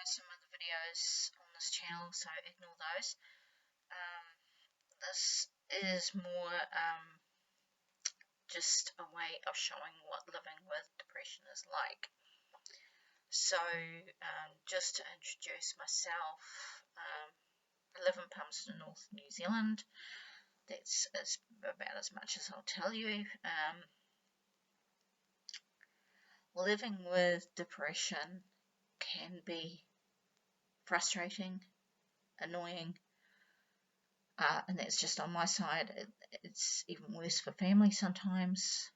some other videos on this channel, so ignore those. This is more just a way of showing what living with depression is like. So just to introduce myself, I live in Palmerston North, New Zealand. That's about as much as I'll tell you. Living with depression can be frustrating, annoying, and that's just on my side. It's even worse for family sometimes,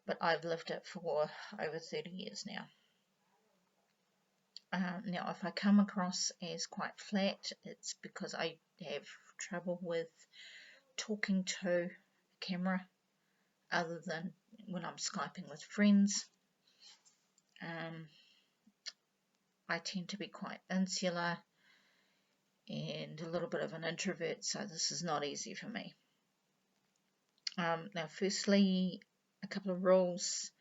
but I've lived it for over 30 years now. Now, if I come across as quite flat, it's because I have trouble with talking to a camera other than when I'm Skyping with friends. I tend to be quite insular and a little bit of an introvert, so this is not easy for me. Now, firstly, a couple of rules.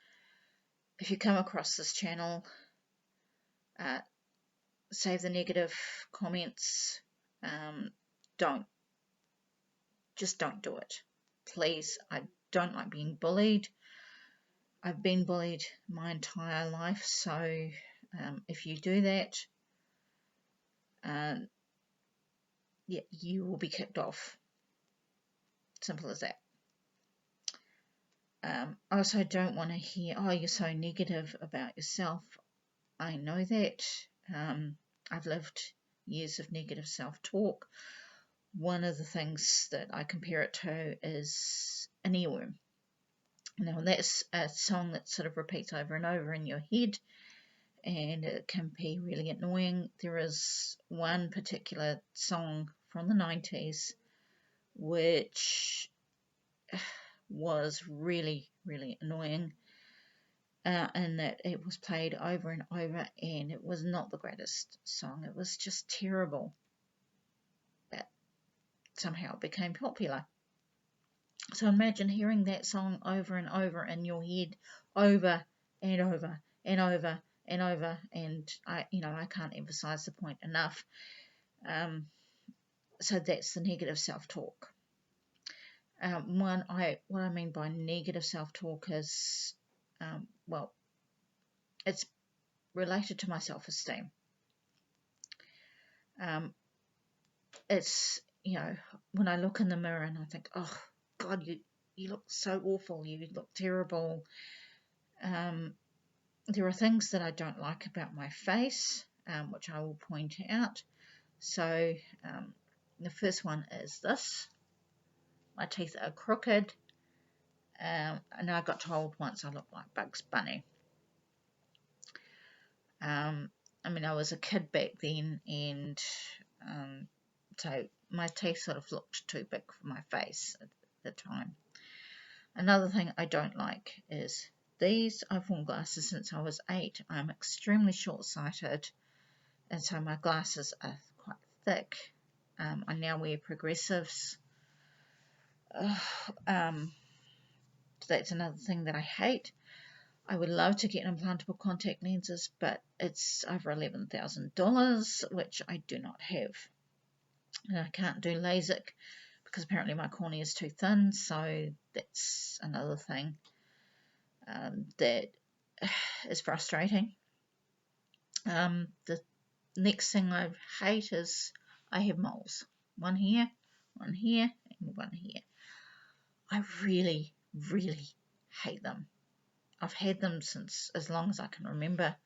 If you come across this channel, save the negative comments. Just don't do it, please. I don't like being bullied. I've been bullied my entire life, so if you do that, yeah, you will be kicked off. Simple as that. I also don't want to hear, oh, you're so negative about yourself. I know that. I've lived years of negative self-talk. One of the things that I compare it to is an earworm. Now, that's a song that sort of repeats over and over in your head, and it can be really annoying. There is one particular song from the 90s which was really, really annoying, and that it was played over and over, and it was not the greatest song. It was just terrible, but somehow it became popular. So imagine hearing that song over and over in your head, over and over and over and over, and I can't emphasize the point enough. So that's the negative self-talk. What I mean by negative self-talk is, well, it's related to my self-esteem. It's, when I look in the mirror and I think, oh God, you look so awful, you look terrible. There are things that I don't like about my face, which I will point out. So the first one is this. My teeth are crooked, and I got told once I look like Bugs Bunny. I mean, I was a kid back then, and so my teeth sort of looked too big for my face at the time. Another thing I don't like is these. I've worn glasses since I was 8. I'm extremely short-sighted, and so my glasses are quite thick. I now wear progressives. That's another thing that I hate. I would love to get implantable contact lenses, but it's over $11,000, which I do not have. And I can't do LASIK because apparently my cornea is too thin, so that's another thing that is frustrating. The next thing I hate is I have moles. One here, and one here. I really, really hate them. I've had them since as long as I can remember.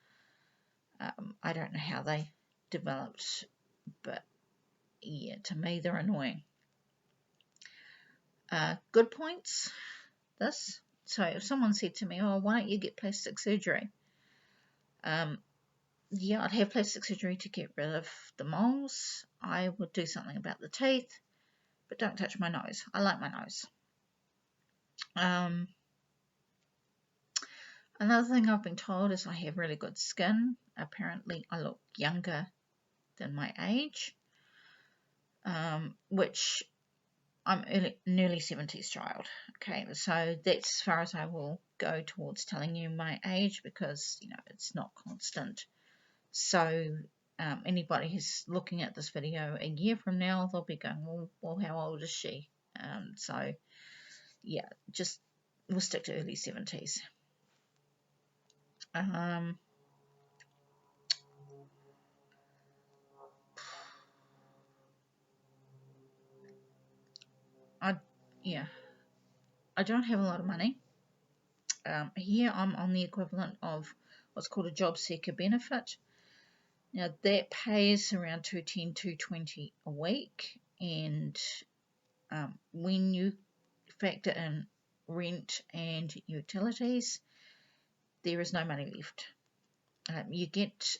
I don't know how they developed, but yeah, to me they're annoying. Good points, this. So if someone said to me, oh, why don't you get plastic surgery? Yeah, I'd have plastic surgery to get rid of the moles. I would do something about the teeth, but don't touch my nose. I like my nose. Another thing I've been told is I have really good skin. Apparently I look younger than my age, which I'm an early 70s child. Okay, so that's as far as I will go towards telling you my age because, you know, it's not constant. So anybody who's looking at this video a year from now, they'll be going, well, how old is she? So yeah, just we'll stick to early 70s. I don't have a lot of money. Here I'm on the equivalent of what's called a job seeker benefit. Now that pays around $210, $220 a week, and when you factor in rent and utilities, there is no money left. You get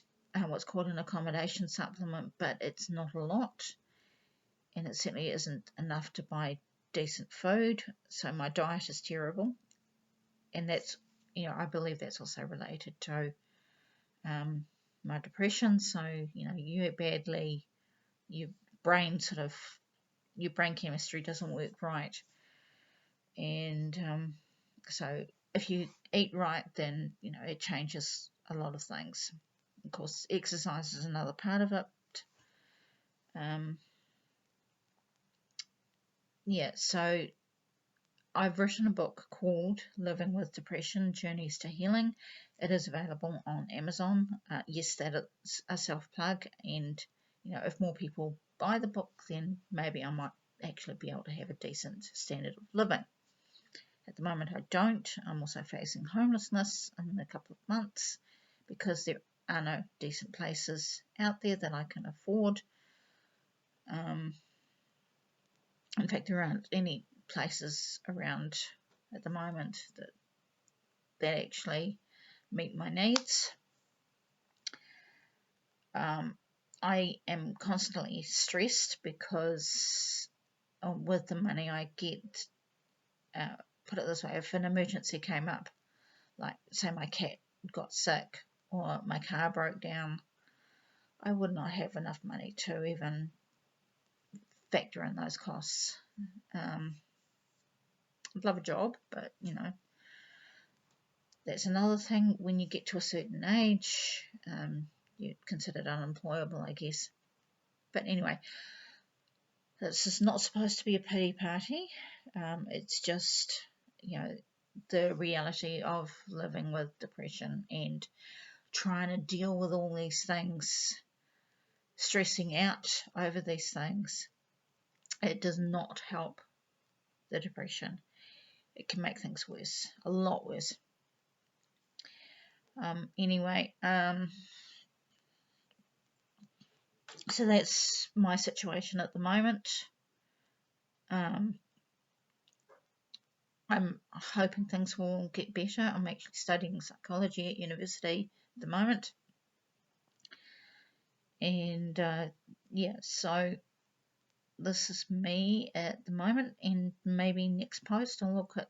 what's called an accommodation supplement, but it's not a lot, and it certainly isn't enough to buy decent food. So my diet is terrible, and that's, you know, I believe that's also related to my depression. So, you know, you eat badly, your brain chemistry doesn't work right, and so if you eat right, then, you know, it changes a lot of things. Of course, exercise is another part of it. Yeah, so I've written a book called Living with Depression, Journeys to Healing. It is available on Amazon. Yes, that is a self-plug, and, you know, if more people buy the book, then maybe I might actually be able to have a decent standard of living. At the moment I don't. I'm also facing homelessness in a couple of months because there are no decent places out there that I can afford. In fact, there aren't any places around at the moment that actually meet my needs. I am constantly stressed because with the money I get, put it this way, if an emergency came up, like say my cat got sick or my car broke down, I would not have enough money to even factor in those costs. I'd love a job, but, you know, that's another thing. When you get to a certain age, you're considered unemployable, I guess. But anyway, this is not supposed to be a pity party. It's just, you know, the reality of living with depression and trying to deal with all these things, stressing out over these things. It does not help the depression. It can make things worse, a lot worse. Anyway, so that's my situation at the moment. I'm hoping things will get better. I'm actually studying psychology at university at the moment. And yeah, so this is me at the moment, and maybe next post I'll look at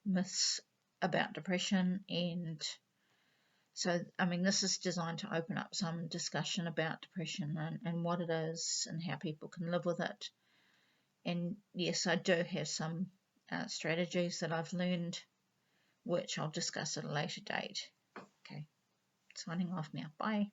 myths about depression. And so, I mean, this is designed to open up some discussion about depression and what it is and how people can live with it. And yes, I do have some strategies that I've learned, which I'll discuss at a later date. Okay, signing off now. Bye.